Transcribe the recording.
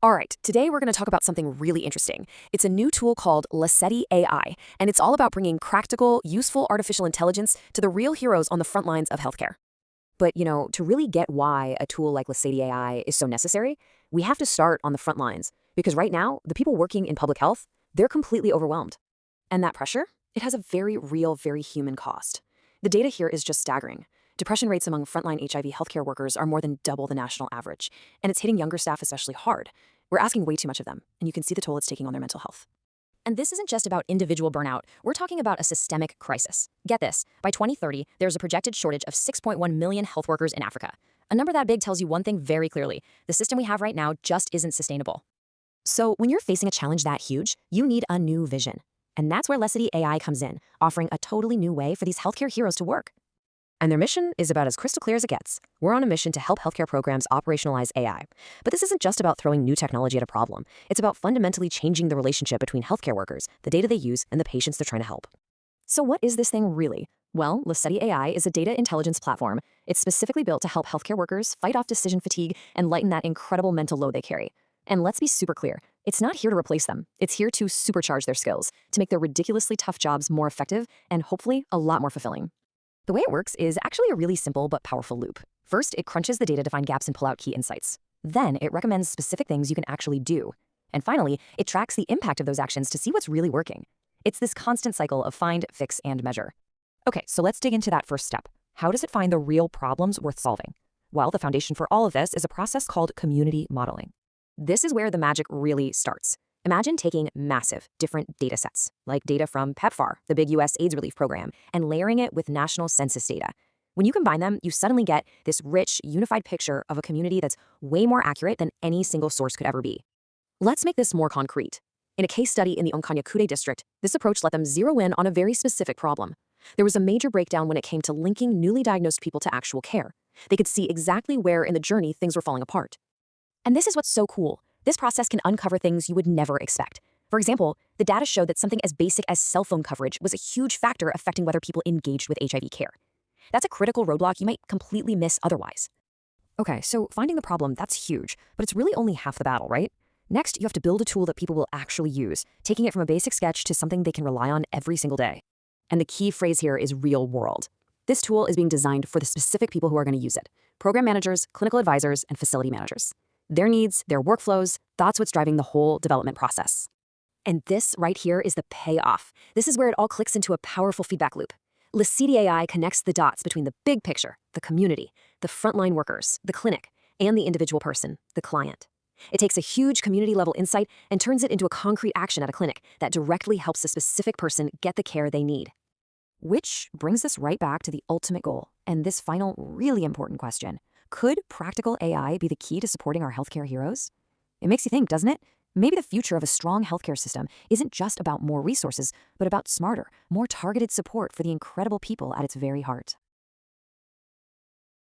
All right, today we're going to talk about something really interesting. It's a new tool called Lesedi AI, and it's all about bringing practical, useful artificial intelligence to the real heroes on the front lines of healthcare. But, to really get why a tool like Lesedi AI is so necessary, we have to start on the front lines. Because right now, the people working in public health, they're completely overwhelmed. And that pressure, it has a very real, very human cost. The data here is just staggering. Depression rates among frontline HIV healthcare workers are more than double the national average, and it's hitting younger staff especially hard. We're asking way too much of them, and you can see the toll it's taking on their mental health. And this isn't just about individual burnout. We're talking about a systemic crisis. Get this, by 2030, there's a projected shortage of 6.1 million health workers in Africa. A number that big tells you one thing very clearly. The system we have right now just isn't sustainable. So when you're facing a challenge that huge, you need a new vision. And that's where Lesedi AI comes in, offering a totally new way for these healthcare heroes to work. And their mission is about as crystal clear as it gets. We're on a mission to help healthcare programs operationalize AI. But this isn't just about throwing new technology at a problem. It's about fundamentally changing the relationship between healthcare workers, the data they use, and the patients they're trying to help. So what is this thing really? Well, Lesedi AI is a data intelligence platform. It's specifically built to help healthcare workers fight off decision fatigue and lighten that incredible mental load they carry. And let's be super clear, it's not here to replace them. It's here to supercharge their skills, to make their ridiculously tough jobs more effective and hopefully a lot more fulfilling. The way it works is actually a really simple but powerful loop. First, it crunches the data to find gaps and pull out key insights. Then, it recommends specific things you can actually do. And finally, it tracks the impact of those actions to see what's really working. It's this constant cycle of find, fix, and measure. Okay, so let's dig into that first step. How does it find the real problems worth solving? Well, the foundation for all of this is a process called community modeling. This is where the magic really starts. Imagine taking massive, different data sets, like data from PEPFAR, the big US AIDS relief program, and layering it with national census data. When you combine them, you suddenly get this rich, unified picture of a community that's way more accurate than any single source could ever be. Let's make this more concrete. In a case study in the Onkanyakure district, this approach let them zero in on a very specific problem. There was a major breakdown when it came to linking newly diagnosed people to actual care. They could see exactly where in the journey things were falling apart. And this is what's so cool. This process can uncover things you would never expect. For example, the data showed that something as basic as cell phone coverage was a huge factor affecting whether people engaged with HIV care. That's a critical roadblock you might completely miss otherwise. Okay, so finding the problem, that's huge, but it's really only half the battle, right? Next, you have to build a tool that people will actually use, taking it from a basic sketch to something they can rely on every single day. And the key phrase here is real world. This tool is being designed for the specific people who are going to use it: program managers, clinical advisors, and facility managers. Their needs, their workflows, that's what's driving the whole development process. And this right here is the payoff. This is where it all clicks into a powerful feedback loop. Lesedi AI connects the dots between the big picture, the community, the frontline workers, the clinic, and the individual person, the client. It takes a huge community-level insight and turns it into a concrete action at a clinic that directly helps a specific person get the care they need. Which brings us right back to the ultimate goal, and this final really important question. Could practical AI be the key to supporting our healthcare heroes? It makes you think, doesn't it? Maybe the future of a strong healthcare system isn't just about more resources, but about smarter, more targeted support for the incredible people at its very heart.